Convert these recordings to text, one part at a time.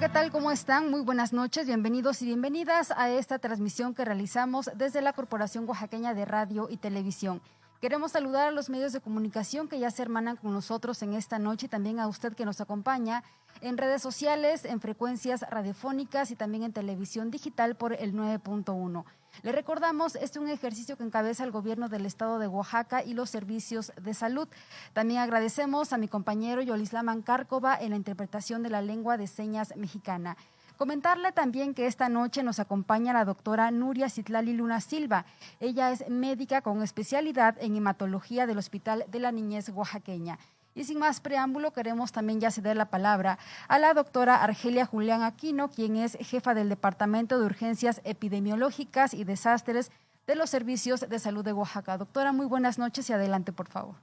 ¿qué tal? ¿Cómo están? Muy buenas noches, bienvenidos y bienvenidas a esta transmisión que realizamos desde la Corporación Oaxaqueña de Radio y Televisión. Queremos saludar a los medios de comunicación que ya se hermanan con nosotros en esta noche y también a usted que nos acompaña en redes sociales, en frecuencias radiofónicas y también en televisión digital por el 9.1. Le recordamos, este es un ejercicio que encabeza el gobierno del estado de Oaxaca y los servicios de salud. También agradecemos a mi compañero Yolislama Cárcova en la interpretación de la lengua de señas mexicana. Comentarle también que esta noche nos acompaña la doctora Nuria Citlali Luna Silva. Ella es médica con especialidad en hematología del Hospital de la Niñez Oaxaqueña. Y sin más preámbulo, queremos también ya ceder la palabra a la doctora Argelia Julián Aquino, quien es jefa del Departamento de Urgencias Epidemiológicas y Desastres de los Servicios de Salud de Oaxaca. Doctora, muy buenas noches y adelante, por favor.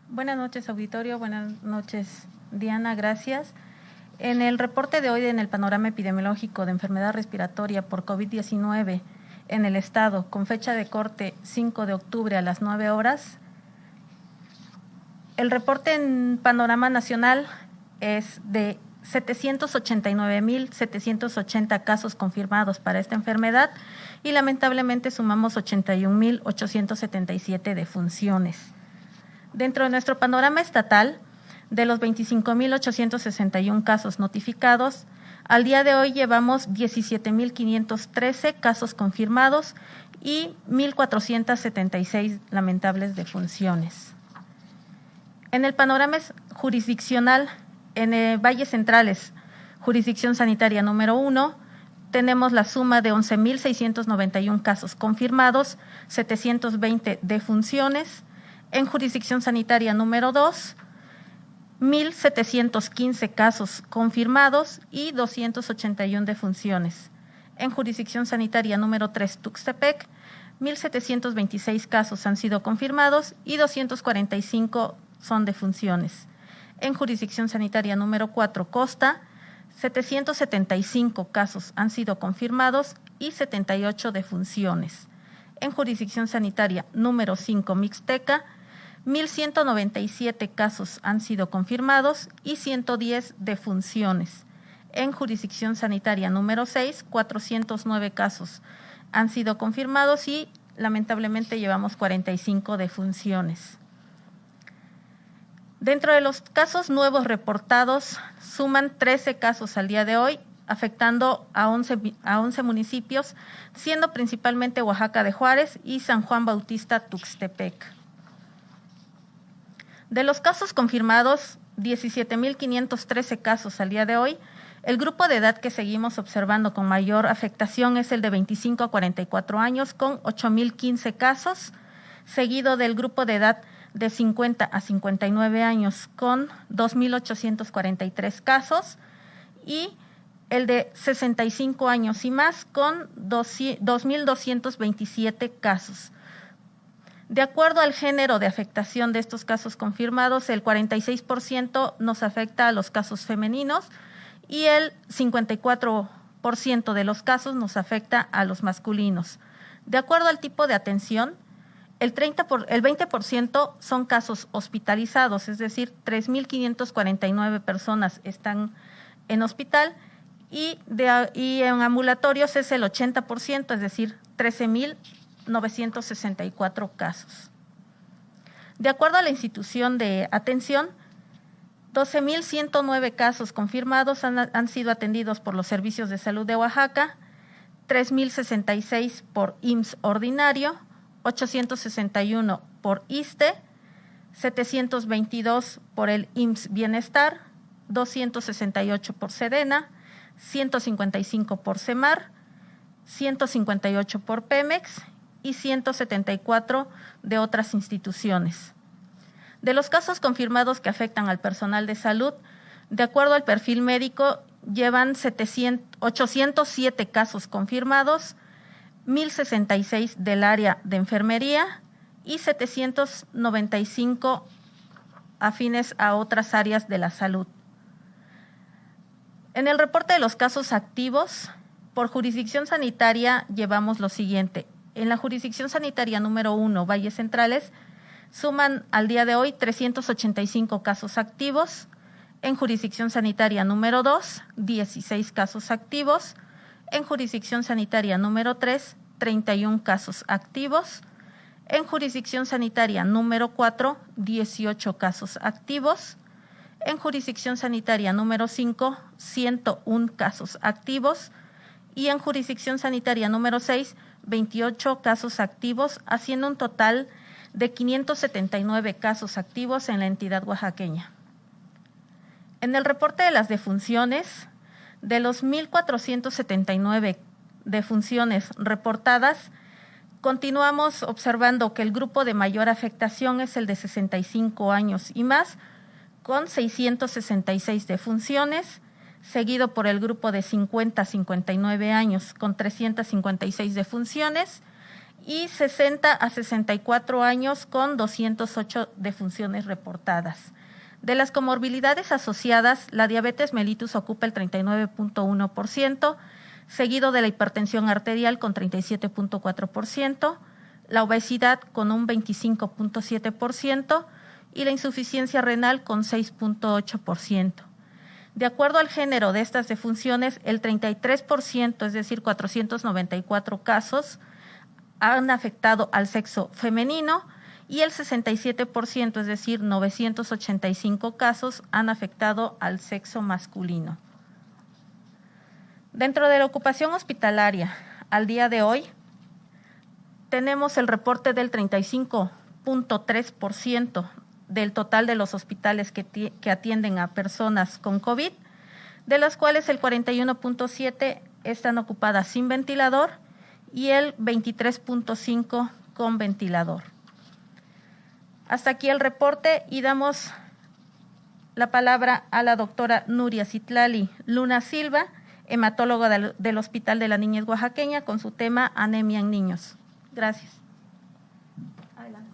Buenas noches, auditorio. Buenas noches, Diana. Gracias. En el reporte de hoy, en el panorama epidemiológico de enfermedad respiratoria por COVID-19 en el estado, con fecha de corte 5 de octubre a las 9 horas, el reporte en panorama nacional es de 789,780 casos confirmados para esta enfermedad y lamentablemente sumamos 81,877 defunciones. Dentro de nuestro panorama estatal, de los 25,861 casos notificados, al día de hoy llevamos 17,513 casos confirmados y 1,476 lamentables defunciones. En el panorama jurisdiccional, en Valles Centrales, jurisdicción sanitaria número 1, tenemos la suma de 11,691 casos confirmados, 720 defunciones. En jurisdicción sanitaria número 2, 1,715 casos confirmados y 281 defunciones. En jurisdicción sanitaria número 3, Tuxtepec, 1,726 casos han sido confirmados y 245 son defunciones. En jurisdicción sanitaria número 4, Costa, 775 casos han sido confirmados y 78 defunciones. En jurisdicción sanitaria número 5, Mixteca, 1,197 casos han sido confirmados y 110 defunciones. En jurisdicción sanitaria número 6, 409 casos han sido confirmados y lamentablemente llevamos 45 defunciones. Dentro de los casos nuevos reportados, suman 13 casos al día de hoy, afectando a 11 municipios, siendo principalmente Oaxaca de Juárez y San Juan Bautista Tuxtepec. De los casos confirmados, 17,513 casos al día de hoy. El grupo de edad que seguimos observando con mayor afectación es el de 25 a 44 años, con 8,015 casos, seguido del grupo de edad de 50 a 59 años, con 2,843 casos, y el de 65 años y más, con 2,227 casos. De acuerdo al género de afectación de estos casos confirmados, el 46% nos afecta a los casos femeninos y el 54% de los casos nos afecta a los masculinos. De acuerdo al tipo de atención, el 20% son casos hospitalizados, es decir, 3,549 personas están en hospital y en ambulatorios es el 80%, es decir, 13,964 casos. De acuerdo a la institución de atención, 12,109 casos confirmados han sido atendidos por los servicios de salud de Oaxaca, 3,066 por IMSS ordinario, 861 por ISSSTE, 722 por el IMSS Bienestar, 268 por Sedena, 155 por CEMAR, 158 por Pemex y 174 de otras instituciones. De los casos confirmados que afectan al personal de salud, de acuerdo al perfil médico, llevan 807 casos confirmados, 1,066 del área de enfermería y 795 afines a otras áreas de la salud. En el reporte de los casos activos, por jurisdicción sanitaria llevamos lo siguiente. En la jurisdicción sanitaria número 1, Valles Centrales, suman al día de hoy 385 casos activos. En jurisdicción sanitaria número 2, 16 casos activos. En jurisdicción sanitaria número 3, 31 casos activos. En jurisdicción sanitaria número 4, 18 casos activos. En jurisdicción sanitaria número 5, 101 casos activos. Y en jurisdicción sanitaria número 6, 28 casos activos, haciendo un total de 579 casos activos en la entidad oaxaqueña. En el reporte de las defunciones, de los 1,479 defunciones reportadas, continuamos observando que el grupo de mayor afectación es el de 65 años y más, con 666 defunciones, seguido por el grupo de 50 a 59 años con 356 defunciones y 60 a 64 años con 208 defunciones reportadas. De las comorbilidades asociadas, la diabetes mellitus ocupa el 39.1%, seguido de la hipertensión arterial con 37.4%, la obesidad con un 25.7% y la insuficiencia renal con 6.8%. De acuerdo al género de estas defunciones, el 33%, es decir, 494 casos, han afectado al sexo femenino y el 67%, es decir, 985 casos, han afectado al sexo masculino. Dentro de la ocupación hospitalaria, al día de hoy, tenemos el reporte del 35.3% del total de los hospitales que atienden a personas con COVID, de las cuales el 41.7% están ocupadas sin ventilador y el 23.5% con ventilador. Hasta aquí el reporte y damos la palabra a la doctora Nuria Citlali Luna Silva, hematóloga del Hospital de la Niñez Oaxaqueña, con su tema anemia en niños. Gracias. Adelante.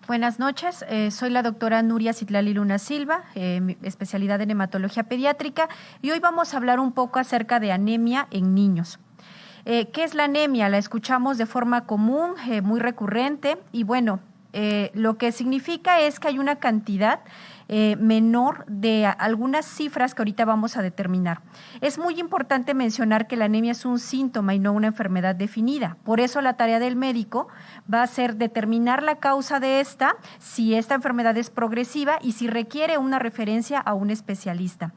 Buenas noches, soy la doctora Nuria Citlali Luna Silva, mi especialidad en hematología pediátrica, y hoy vamos a hablar un poco acerca de anemia en niños. ¿Qué es la anemia? La escuchamos de forma común, muy recurrente, y bueno, lo que significa es que hay una cantidad menor de algunas cifras que ahorita vamos a determinar. Es muy importante mencionar que la anemia es un síntoma y no una enfermedad definida. Por eso la tarea del médico va a ser determinar la causa de esta, si esta enfermedad es progresiva y si requiere una referencia a un especialista.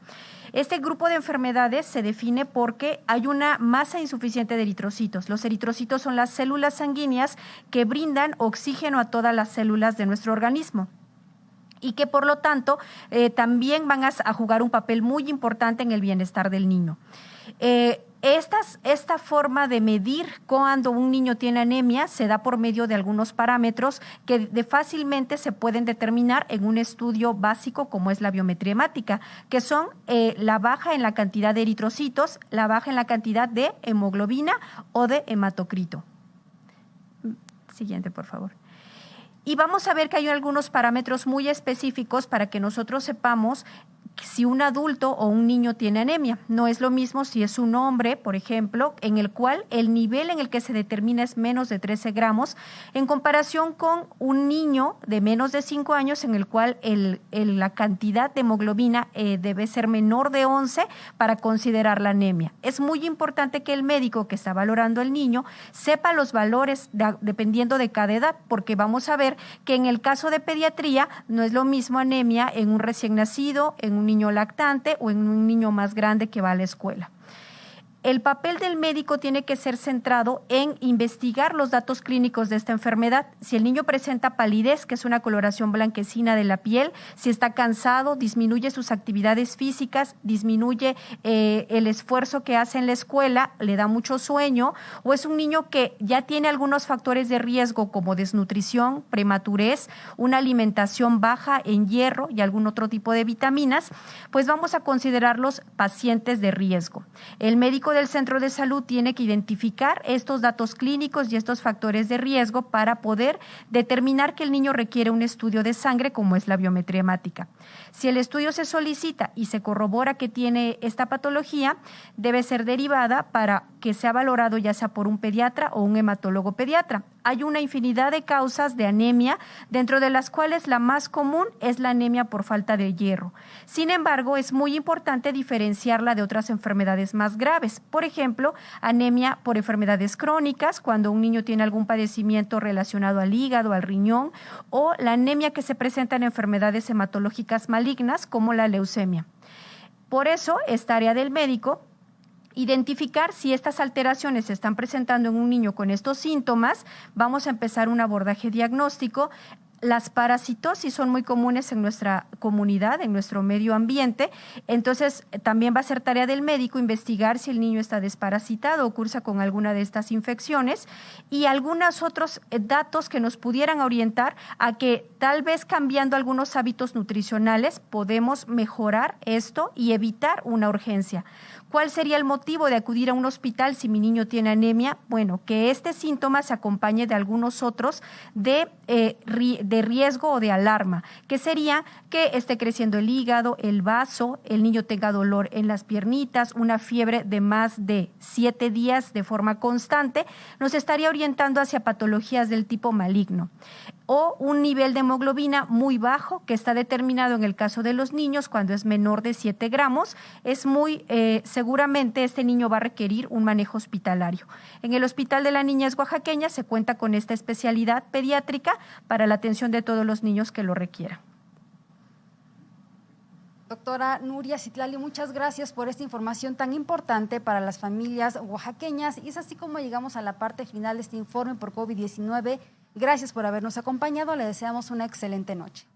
Este grupo de enfermedades se define porque hay una masa insuficiente de eritrocitos. Los eritrocitos son las células sanguíneas que brindan oxígeno a todas las células de nuestro organismo y que por lo tanto también van a jugar un papel muy importante en el bienestar del niño. Esta forma de medir cuando un niño tiene anemia se da por medio de algunos parámetros que fácilmente se pueden determinar en un estudio básico como es la biometría hemática, que son la baja en la cantidad de eritrocitos, la baja en la cantidad de hemoglobina o de hematocrito. Siguiente, por favor. Y vamos a ver que hay algunos parámetros muy específicos para que nosotros sepamos si un adulto o un niño tiene anemia. No es lo mismo si es un hombre, por ejemplo, en el cual el nivel en el que se determina es menos de 13 gramos, en comparación con un niño de menos de 5 años en el cual la cantidad de hemoglobina debe ser menor de 11 para considerar la anemia. Es muy importante que el médico que está valorando al niño sepa los valores dependiendo de cada edad, porque vamos a ver que en el caso de pediatría no es lo mismo anemia en un recién nacido, en un niño lactante o en un niño más grande que va a la escuela. El papel del médico tiene que ser centrado en investigar los datos clínicos de esta enfermedad. Si el niño presenta palidez, que es una coloración blanquecina de la piel, si está cansado, disminuye sus actividades físicas, disminuye el esfuerzo que hace en la escuela, le da mucho sueño, o es un niño que ya tiene algunos factores de riesgo como desnutrición, prematurez, una alimentación baja en hierro y algún otro tipo de vitaminas, pues vamos a considerarlos pacientes de riesgo. El médico del centro de salud tiene que identificar estos datos clínicos y estos factores de riesgo para poder determinar que el niño requiere un estudio de sangre como es la biometría hemática. Si el estudio se solicita y se corrobora que tiene esta patología, debe ser derivada para que sea valorado ya sea por un pediatra o un hematólogo pediatra. hay una infinidad de causas de anemia, dentro de las cuales la más común es la anemia por falta de hierro. Sin embargo, es muy importante diferenciarla de otras enfermedades más graves. Por ejemplo, anemia por enfermedades crónicas, cuando un niño tiene algún padecimiento relacionado al hígado, al riñón, o la anemia que se presenta en enfermedades hematológicas malignas como la leucemia. Por eso es tarea del médico identificar si estas alteraciones se están presentando en un niño con estos síntomas. Vamos a empezar un abordaje diagnóstico. Las parasitosis son muy comunes en nuestra comunidad, en nuestro medio ambiente, entonces también va a ser tarea del médico investigar si el niño está desparasitado o cursa con alguna de estas infecciones, y algunos otros datos que nos pudieran orientar a que tal vez cambiando algunos hábitos nutricionales podemos mejorar esto y evitar una urgencia. ¿Cuál sería el motivo de acudir a un hospital si mi niño tiene anemia? Bueno, que este síntoma se acompañe de algunos otros de riesgo o de alarma, que sería que esté creciendo el hígado, el vaso, el niño tenga dolor en las piernitas, una fiebre de más de 7 días de forma constante, nos estaría orientando hacia patologías del tipo maligno. O un nivel de hemoglobina muy bajo, que está determinado en el caso de los niños cuando es menor de 7 gramos, es muy seguramente este niño va a requerir un manejo hospitalario. En el Hospital de la Niñez Oaxaqueña se cuenta con esta especialidad pediátrica para la atención de todos los niños que lo requieran. Doctora Nuria Citlali, muchas gracias por esta información tan importante para las familias oaxaqueñas. Y es así como llegamos a la parte final de este informe por COVID-19. Gracias por habernos acompañado. Le deseamos una excelente noche.